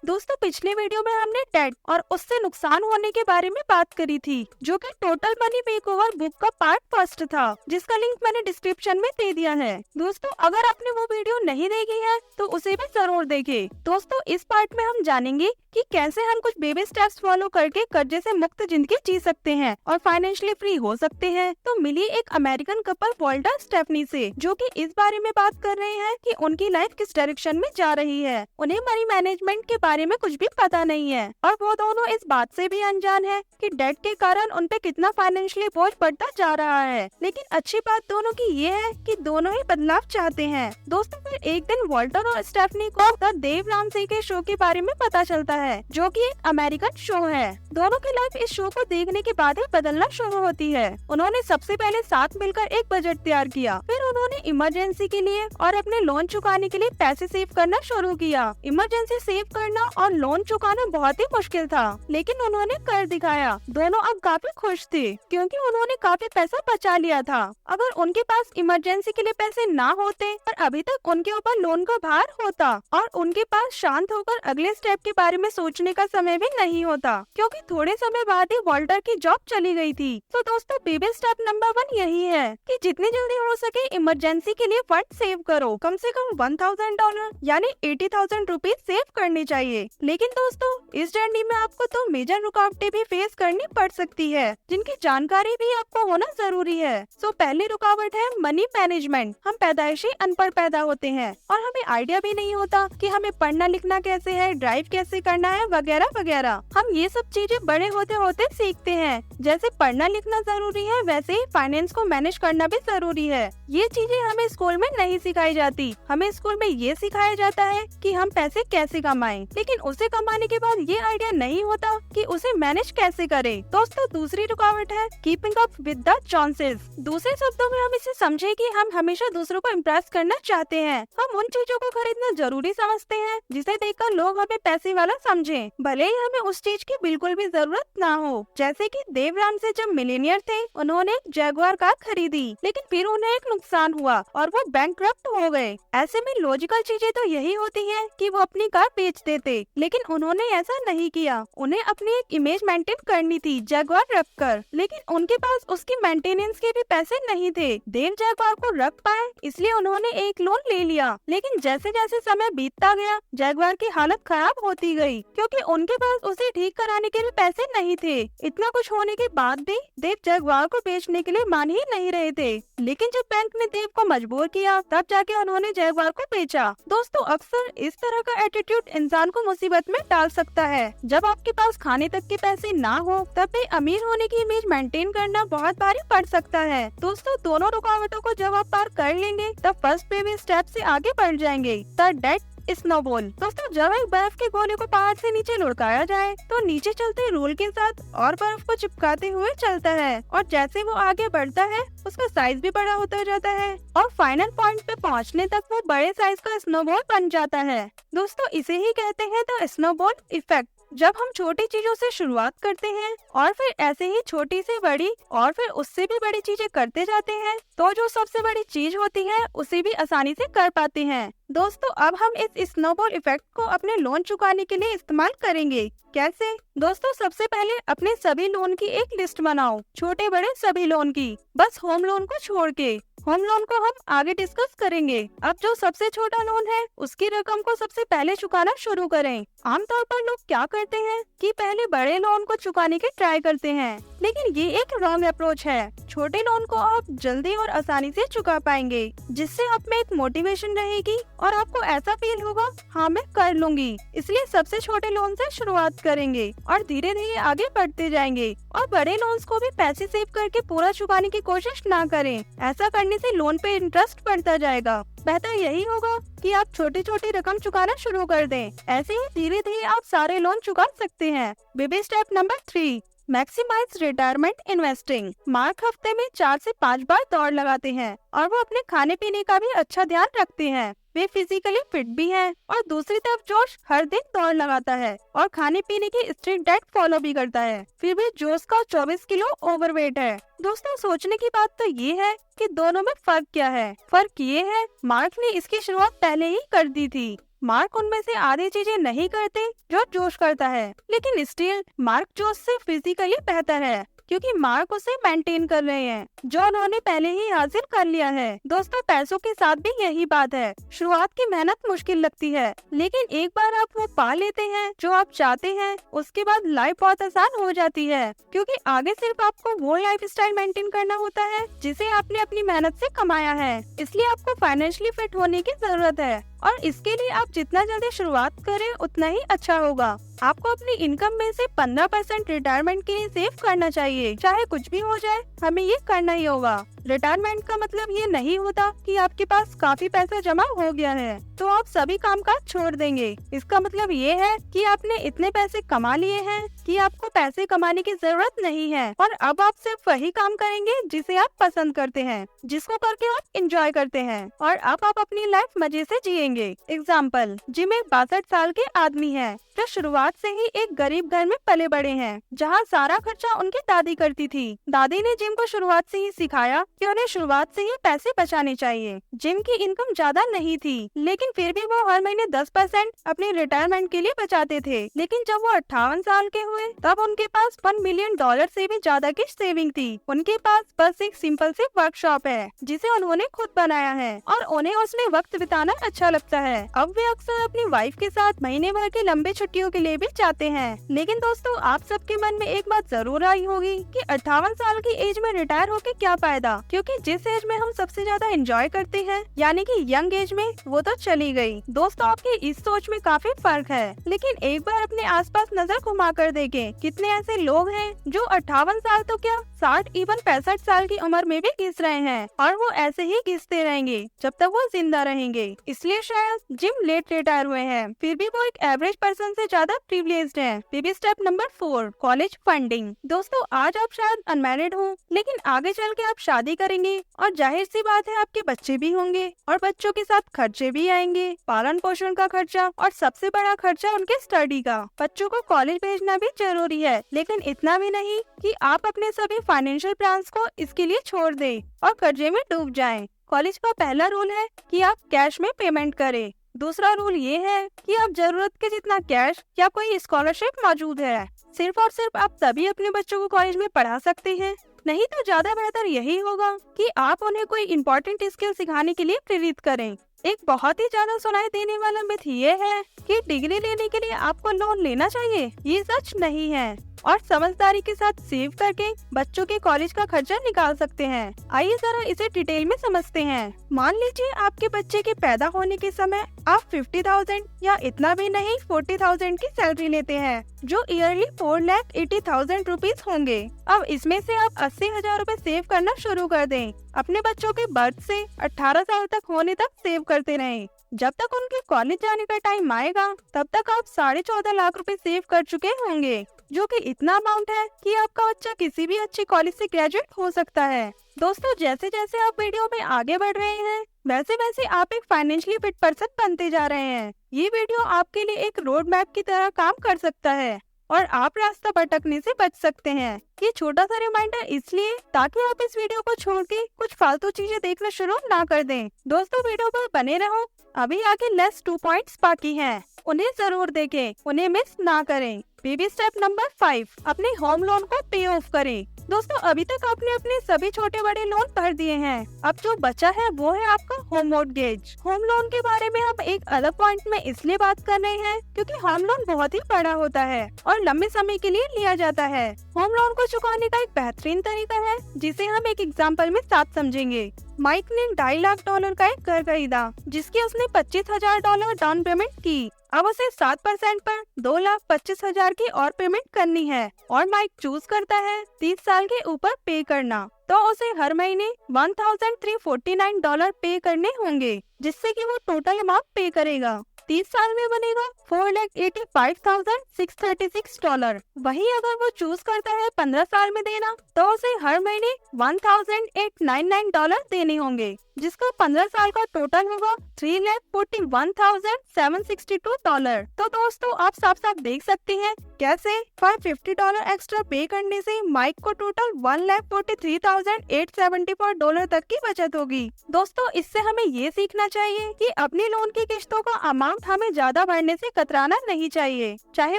दोस्तों पिछले वीडियो में हमने डेट और उससे नुकसान होने के बारे में बात करी थी, जो कि टोटल मनी मेकओवर बुक का पार्ट फर्स्ट था, जिसका लिंक मैंने डिस्क्रिप्शन में दे दिया है। दोस्तों अगर आपने वो वीडियो नहीं देखी है तो उसे भी जरूर देखें। दोस्तों इस पार्ट में हम जानेंगे कि कैसे हम कुछ बेबी स्टेप्स फॉलो करके कर्जे से मुक्त जिंदगी जी सकते हैं और फाइनेंशियली फ्री हो सकते हैं। तो मिली एक अमेरिकन कपल वॉल्टर स्टेफनी से, जो कि इस बारे में बात कर रहे हैं कि उनकी लाइफ किस डायरेक्शन में जा रही है। उन्हें मनी मैनेजमेंट के बारे में कुछ भी पता नहीं है और वो दोनों इस बात से भी अनजान है कि डेट के कारण उन पे कितना फाइनेंशियली बोझ बढ़ता जा रहा है। लेकिन अच्छी बात दोनों की ये है कि दोनों ही बदलाव चाहते हैं। दोस्तों फिर एक दिन वॉल्टर और स्टेफनी को द देव रामसी के शो के बारे में पता चलता है, जो कि एक अमेरिकन शो है। दोनों की लाइफ इस शो को देखने के बाद ही बदलना शुरू होती है। उन्होंने सबसे पहले साथ मिलकर एक बजट तैयार किया, फिर उन्होंने इमरजेंसी के लिए और अपने लोन चुकाने के लिए पैसे सेव करना शुरू किया। इमरजेंसी सेव करना और लोन चुकाना बहुत ही मुश्किल था, लेकिन उन्होंने कर दिखाया। दोनों अब काफी खुश थे क्योंकि उन्होंने काफी पैसा बचा लिया था। अगर उनके पास इमरजेंसी के लिए पैसे ना होते पर अभी तक उनके ऊपर लोन का भार होता और उनके पास शांत होकर अगले स्टेप के बारे में सोचने का समय भी नहीं होता, क्योंकि थोड़े समय बाद ही वॉल्टर की जॉब चली गई थी। तो दोस्तों बेबी स्टेप नंबर 1 यही है कि जितनी जल्दी हो सके इमरजेंसी के लिए फंड सेव करो। कम से कम $1000 यानी 80,000 रुपीज सेव करने चाहिए। लेकिन दोस्तों इस जर्नी में आपको 2 मेजर रुकावटें भी फेस करनी पड़ सकती है, जिनकी जानकारी भी आपको होना जरूरी है। पहली रुकावट है मनी मैनेजमेंट। हम पैदाइशी अनपढ़ पैदा होते हैं और हमें आइडिया भी नहीं होता कि हमें पढ़ना लिखना कैसे है, ड्राइव कैसे करना है, वगैरह वगैरह। हम ये सब चीजें बड़े होते होते सीखते हैं। जैसे पढ़ना लिखना जरूरी है, वैसे ही फाइनेंस को मैनेज करना भी जरूरी है। ये चीजें हमें स्कूल में नहीं सिखाई जाती। हमें स्कूल में ये सिखाया जाता है कि हम पैसे कैसे कमाएं, लेकिन उसे कमाने के बाद ये आइडिया नहीं होता कि उसे मैनेज कैसे करें। दोस्तों दूसरी रुकावट है कीपिंग अप विद द जोन्सेस। दूसरे शब्दों में हम इसे समझे कि हम हमेशा दूसरों को इम्प्रेस करना चाहते हैं। हम उन चीजों को खरीदना जरूरी समझते हैं जिसे देखकर लोग हमें पैसे वाला समझें, भले ही हमें उस चीज की बिल्कुल भी जरूरत ना हो। जैसे कि देव रामसी जब मिलीनियर थे, उन्होंने एक जैगुआर कार खरीदी, लेकिन फिर उन्हें एक नुकसान हुआ और वो बैंकक्रप्ट हो गए। ऐसे में लॉजिकल चीजें तो यही होती है कि वो अपनी कार बेच देते, लेकिन उन्होंने ऐसा नहीं किया। उन्हें अपनी एक इमेज मेंटेन करनी थी जैगुआर रखकर, लेकिन उनके पास उसकी मेंटेनेंस के भी पैसे नहीं थे। देव जैगुआर को रख पाए इसलिए उन्होंने एक लोन ले लिया, लेकिन जैसे जैसे समय बीतता गया जैगुआर की हालत खराब होती गई, क्योंकि उनके पास उसे ठीक कराने के भी पैसे नहीं थे। इतना कुछ होने के बाद भी देव जैगुआर को बेचने के लिए मान ही नहीं रहे थे, लेकिन जब बैंक ने देव को मजबूर किया तब जाके उन्होंने जैगुआर को बेचा। दोस्तों अक्सर इस तरह का एटीट्यूड इंसान को मुसीबत में डाल सकता है। जब आपके पास खाने तक के पैसे ना हो तब भी अमीर होने की इमेज मेंटेन करना बहुत भारी पड़ सकता है। दोस्तों दोनों रुकावटों को जब आप पार कर लेंगे तब फर्स्ट बेबी स्टेप से आगे बढ़ जाएंगे। The debt snowball. दोस्तों जब एक बर्फ के गोले को पहाड़ से नीचे लुढ़काया जाए तो नीचे चलते रोल के साथ और बर्फ को चिपकाते हुए चलता है, और जैसे वो आगे बढ़ता है उसका साइज भी बड़ा होता जाता है और फाइनल पॉइंट पे पहुंचने तक वो बड़े साइज का स्नोबॉल बन जाता है। दोस्तों इसे ही कहते हैं द स्नोबॉल इफेक्ट। जब हम छोटी चीजों से शुरुआत करते हैं और फिर ऐसे ही छोटी से बड़ी और फिर उससे भी बड़ी चीजें करते जाते हैं, तो जो सबसे बड़ी चीज होती है उसे भी आसानी से कर पाते हैं। दोस्तों अब हम इस स्नोबॉल इफेक्ट को अपने लोन चुकाने के लिए इस्तेमाल करेंगे। कैसे? दोस्तों सबसे पहले अपने सभी लोन की एक लिस्ट बनाओ, छोटे बड़े सभी लोन की, बस होम लोन को छोड़ के। होम लोन को हम आगे डिस्कस करेंगे। अब जो सबसे छोटा लोन है उसकी रकम को सबसे पहले चुकाना शुरू करें। आमतौर पर लोग क्या करते हैं कि पहले बड़े लोन को चुकाने के ट्राई करते हैं, लेकिन ये एक रॉन्ग अप्रोच है। छोटे लोन को आप जल्दी और आसानी से चुका पाएंगे, जिससे आप में एक मोटिवेशन रहेगी और आपको ऐसा फील होगा हाँ मैं कर लूंगी। इसलिए सबसे छोटे लोन से शुरुआत करेंगे और धीरे धीरे आगे बढ़ते जाएंगे। और बड़े लोन्स को भी पैसे सेव करके पूरा चुकाने की कोशिश ना करें। ऐसा करने से लोन पे इंटरेस्ट बढ़ता जाएगा। बेहतर यही होगा कि आप छोटी छोटी रकम चुकाना शुरू कर दें। ऐसे ही धीरे धीरे आप सारे लोन चुका सकते हैं। Baby step number 3, maximize retirement investing. मार्क हफ्ते में 4 से 5 बार दौड़ लगाते हैं और वो अपने खाने पीने का भी अच्छा ध्यान रखते हैं। वे फिजिकली फिट भी हैं और दूसरी तरफ जोश हर दिन दौड़ लगाता है और खाने पीने की स्ट्रिक्ट डाइट फॉलो भी करता है, फिर भी जोश का 24 किलो ओवरवेट है। दोस्तों सोचने की बात तो ये है कि दोनों में फर्क क्या है। फर्क ये है मार्क ने इसकी शुरुआत पहले ही कर दी थी, मार्क उनमें से आधी चीजें नहीं करते जो जोश करता है, लेकिन स्टिल मार्क जोश से फिजिकली बेहतर है क्योंकि मार्क उसे मेंटेन कर रहे हैं जो उन्होंने पहले ही हासिल कर लिया है। दोस्तों, पैसों के साथ भी यही बात है। शुरुआत की मेहनत मुश्किल लगती है, लेकिन एक बार आप वो पा लेते हैं जो आप चाहते हैं, उसके बाद लाइफ बहुत आसान हो जाती है क्योंकि आगे सिर्फ आपको वो लाइफ स्टाइल मेंटेन करना होता है जिसे आपने अपनी मेहनत से कमाया है। इसलिए आपको फाइनेंशियली फिट होने की जरूरत है और इसके लिए आप जितना जल्दी शुरुआत करें उतना ही अच्छा होगा। आपको अपनी इनकम में से 15% रिटायरमेंट के लिए सेव करना चाहिए। चाहे कुछ भी हो जाए, हमें ये करना ही होगा। रिटायरमेंट का मतलब ये नहीं होता कि आपके पास काफी पैसा जमा हो गया है तो आप सभी कामकाज छोड़ देंगे। इसका मतलब ये है कि आपने इतने पैसे कमा लिए हैं कि आपको पैसे कमाने की जरूरत नहीं है और अब आप सिर्फ वही काम करेंगे जिसे आप पसंद करते हैं, जिसको करके आप एंजॉय करते हैं और अब आप अपनी लाइफ मजे से जिएंगे। एग्जाम्पल, जिम एक 62 साल के आदमी है जो शुरुआत से ही एक गरीब घर में पले बड़े हैं जहाँ सारा खर्चा उनकी दादी करती थी। दादी ने जिम को शुरुआत से ही सिखाया कि उन्हें शुरुआत से ही पैसे बचाने चाहिए। जिम की इनकम ज्यादा नहीं थी, लेकिन फिर भी वो हर महीने 10% अपने रिटायरमेंट के लिए बचाते थे। लेकिन जब वो 58 साल के हुए तब उनके पास $1 मिलियन से भी ज्यादा की सेविंग थी। उनके पास बस एक सिंपल सी वर्कशॉप है जिसे उन्होंने खुद बनाया है और उन्हें उसमें वक्त बिताना अच्छा लगता है। अब वे अक्सर अपनी वाइफ के साथ महीने भर के लंबे छुट्टियों के लिए भी जाते हैं। लेकिन दोस्तों, आप सबके मन में एक बात जरूर आई होगी कि 58 साल की एज में रिटायर होके क्या फायदा, क्योंकि जिस एज में हम सबसे ज्यादा एंजॉय करते हैं यानी कि यंग एज में, वो तो चली गई। दोस्तों, आपकी इस सोच में काफी फर्क है, लेकिन एक बार अपने आसपास नजर घुमा कर देखें। कितने ऐसे लोग हैं जो 58 साल तो क्या 60 इवन 65 साल की उम्र में भी घिस रहे हैं और वो ऐसे ही घिसते रहेंगे जब तक वो जिंदा रहेंगे। इसलिए शायद जिम लेट रिटायर हुए हैं, फिर भी वो एक एवरेज पर्सन से ज्यादा प्रिविलेज्ड है। Baby step number 4, college funding. दोस्तों, आज आप शायद अनमैरिड हो, लेकिन आगे चल के आप शादी करेंगे और जाहिर सी बात है आपके बच्चे भी होंगे और बच्चों के साथ खर्चे भी आएंगे, पालन पोषण का खर्चा और सबसे बड़ा खर्चा उनके स्टडी का। बच्चों को कॉलेज भेजना भी जरूरी है, लेकिन इतना भी नहीं कि आप अपने सभी फाइनेंशियल प्लान्स को इसके लिए छोड़ दें और कर्जे में डूब जाएं। कॉलेज का पहला रूल है कि आप कैश में पेमेंट करें। दूसरा रूल ये है कि आप जरूरत के जितना कैश या कोई स्कॉलरशिप मौजूद है सिर्फ और सिर्फ आप तभी अपने बच्चों को कॉलेज में पढ़ा सकते हैं, नहीं तो ज्यादा बेहतर यही होगा कि आप उन्हें कोई इम्पोर्टेंट स्किल सिखाने के लिए प्रेरित करें। एक बहुत ही ज्यादा सुनाई देने वाला मिथ ये है कि डिग्री लेने के लिए आपको लोन लेना चाहिए। ये सच नहीं है और समझदारी के साथ सेव करके बच्चों के कॉलेज का खर्चा निकाल सकते हैं। आइए जरा इसे डिटेल में समझते हैं। मान लीजिए आपके बच्चे के पैदा होने के समय आप 50,000 या इतना भी नहीं 40,000 की सैलरी लेते हैं, जो ईयरली 4,80,000 रुपीज होंगे। अब इसमें से आप 80,000 रूपए सेव करना शुरू कर दें। अपने बच्चों के बर्थ से 18 साल तक होने तक सेव करते रहें। जब तक उनके कॉलेज जाने का टाइम आएगा तब तक आप 14.5 लाख रुपए सेव कर चुके होंगे, जो कि इतना अमाउंट है कि आपका बच्चा किसी भी अच्छे कॉलेज से ग्रेजुएट हो सकता है। दोस्तों, जैसे जैसे आप वीडियो में आगे बढ़ रहे हैं वैसे वैसे आप एक फाइनेंशियली फिट पर्सन बनते जा रहे हैं। ये वीडियो आपके लिए एक रोड मैप की तरह काम कर सकता है और आप रास्ता भटकने से बच सकते हैं। ये छोटा सा रिमाइंडर इसलिए ताकि आप इस वीडियो को छोड़ के कुछ फालतू चीजें देखना शुरू ना कर दें। दोस्तों, वीडियो पर बने रहो। अभी आगे लेस 2 पॉइंट्स बाकी हैं, उन्हें जरूर देखें, उन्हें मिस ना करें। बेबी स्टेप नंबर 5, अपने होम लोन को पे ऑफ करें। दोस्तों, अभी तक आपने अपने सभी छोटे बड़े लोन भर दिए हैं, अब जो बचा है वो है आपका होम मॉर्गेज। होम लोन के बारे में हम एक अलग पॉइंट में इसलिए बात कर रहे हैं क्योंकि होम लोन बहुत ही बड़ा होता है और लंबे समय के लिए लिया जाता है। होम लोन को चुकाने का एक बेहतरीन तरीका है जिसे हम एक एग्जाम्पल में साथ समझेंगे। माइक ने $2.5 लाख का एक घर खरीदा जिसकी उसने $25,000 डाउन पेमेंट की। अब उसे 7% पर $2,25,000 की और पेमेंट करनी है और माइक चूज करता है 30 साल के ऊपर पे करना, तो उसे हर महीने $1,349 पे करने होंगे, जिससे कि वो टोटल अमाउंट पे करेगा। 30 साल में बनेगा $4,85,636। वहीं अगर वो चूज करता है 15 साल में देना तो उसे हर महीने $1,899 देने होंगे। जिसका 15 साल का टोटल होगा $3,41,762। तो दोस्तों आप साफ साफ देख सकते हैं कैसे $550 एक्स्ट्रा पे करने से माइक को टोटल $1,43,874 तक की बचत होगी। दोस्तों इससे हमें ये सीखना चाहिए कि अपनी लोन की किस्तों का अमाउंट हमें ज्यादा भरने से कतराना नहीं चाहिए, चाहे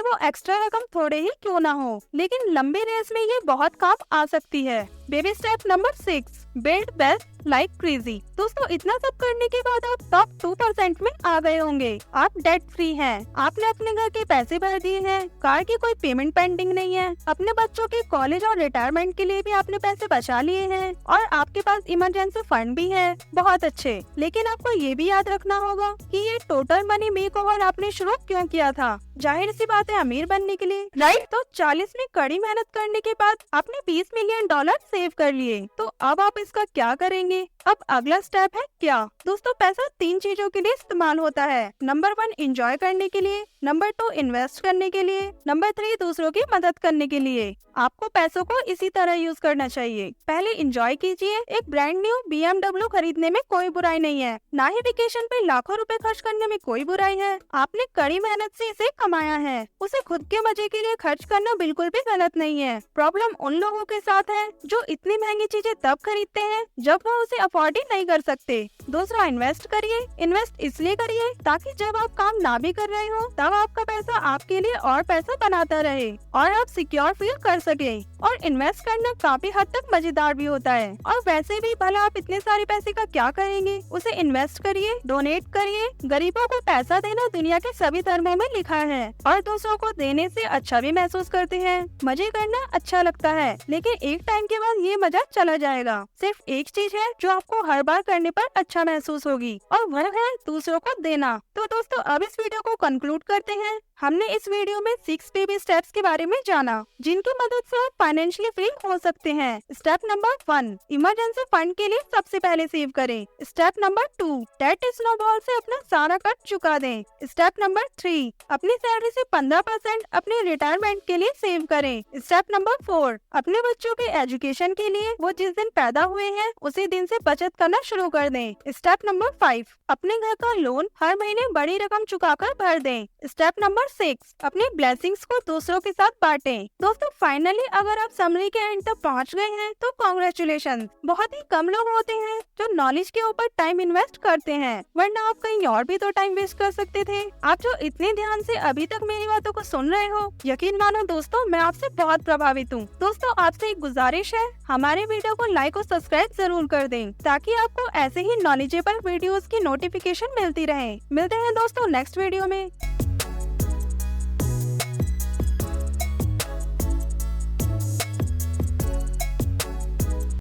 वो एक्स्ट्रा रकम थोड़े ही क्यों ना हो, लेकिन लंबी रेस में ये बहुत काम आ सकती है। Baby step number 6, build best like crazy. दोस्तों इतना सब करने के बाद आप टॉप 2% में आ गए होंगे। आप डेट फ्री हैं, आपने अपने घर के पैसे भर दिए हैं, कार की कोई पेमेंट पेंडिंग नहीं है, अपने बच्चों के कॉलेज और रिटायरमेंट के लिए भी आपने पैसे बचा लिए हैं और आपके पास इमरजेंसी फंड भी है। बहुत अच्छे, लेकिन आपको ये भी याद रखना होगा कि ये टोटल मनी मेकओवर आपने शुरू क्यों किया था? जाहिर सी बात है अमीर बनने के लिए, राइट? तो 40 में कड़ी मेहनत करने के बाद आपने $20 मिलियन सेव कर लिए। तो अब आप इसका क्या करेंगे? अब अगला स्टेप है क्या? दोस्तों पैसा 3 चीजों के लिए इस्तेमाल होता है। नंबर 1 एंजॉय करने के लिए, नंबर 2 इन्वेस्ट करने के लिए, नंबर 3 दूसरों की मदद करने के लिए। आपको पैसों को इसी तरह यूज करना चाहिए। पहले एंजॉय कीजिए। एक ब्रांड न्यू BMW खरीदने में कोई बुराई नहीं है, ना ही वेकेशन पे लाखों रुपए खर्च करने में कोई बुराई है। आपने कड़ी मेहनत से इसे कमाया है, उसे खुद के मजे के लिए खर्च करना बिल्कुल भी गलत नहीं है। प्रॉब्लम उन लोगों के साथ है जो इतनी महंगी चीजें तब खरीदते हैं जब वो उसे अफोर्ड ही नहीं कर सकते। दूसरा, इन्वेस्ट करिए। इन्वेस्ट इसलिए करिए ताकि जब आप काम ना भी कर रहे हो तब आपका पैसा आपके लिए और पैसा बनाता रहे और आप सिक्योर फील कर सके। और इन्वेस्ट करना काफी हद तक मजेदार भी होता है। और वैसे भी भला आप इतने सारे पैसे का क्या करेंगे? उसे इन्वेस्ट करिए, डोनेट करिए। गरीबों को पैसा देना दुनिया के सभी धर्मों में लिखा है और दूसरों को देने से अच्छा भी महसूस करते हैं। मजे करना अच्छा लगता है, लेकिन एक टाइम के बाद ये मजा चला जाएगा। सिर्फ एक चीज है जो आपको हर बार करने पर अच्छा महसूस होगी और वह है दूसरों को देना। तो दोस्तों अब इस वीडियो को कंक्लूड करते हैं। हमने इस वीडियो में 6 बेबी स्टेप्स के बारे में जाना जिनकी मदद से आप फाइनेंशियली फ्री हो सकते हैं। स्टेप नंबर 1, इमरजेंसी फंड के लिए सबसे पहले सेव करें। स्टेप नंबर 2, डेट स्नोबॉल से अपना सारा कर्ज चुका दें। स्टेप नंबर 3, अपनी सैलरी से 15% अपने रिटायरमेंट के लिए सेव करें। स्टेप नंबर 4, अपने बच्चों के एजुकेशन के लिए वो जिस दिन पैदा हुए हैं उसी दिन से बचत करना शुरू कर दें। स्टेप नंबर 5, अपने घर का लोन हर महीने बड़ी रकम चुकाकर भर दें। स्टेप नंबर 6, अपने ब्लेसिंग्स को दूसरों के साथ बांटें। दोस्तों फाइनली अगर आप समरी के एंड तक पहुंच गए हैं तो कांग्रेचुलेशन। बहुत ही कम लोग होते हैं जो नॉलेज के ऊपर टाइम इन्वेस्ट करते हैं, वरना आप कहीं और भी तो टाइम वेस्ट कर सकते थे। आप जो इतने ध्यान से अभी तक मेरी बातों को सुन रहे हो, यकीन मानो दोस्तों मैं आपसे बहुत प्रभावित हूँ। दोस्तों आपसे एक गुजारिश है, हमारे वीडियो को लाइक और सब्सक्राइब जरूर कर दें ताकि आपको ऐसे ही नॉलेजेबल वीडियोस की नोटिफिकेशन मिलती रहे। मिलते हैं दोस्तों नेक्स्ट वीडियो में।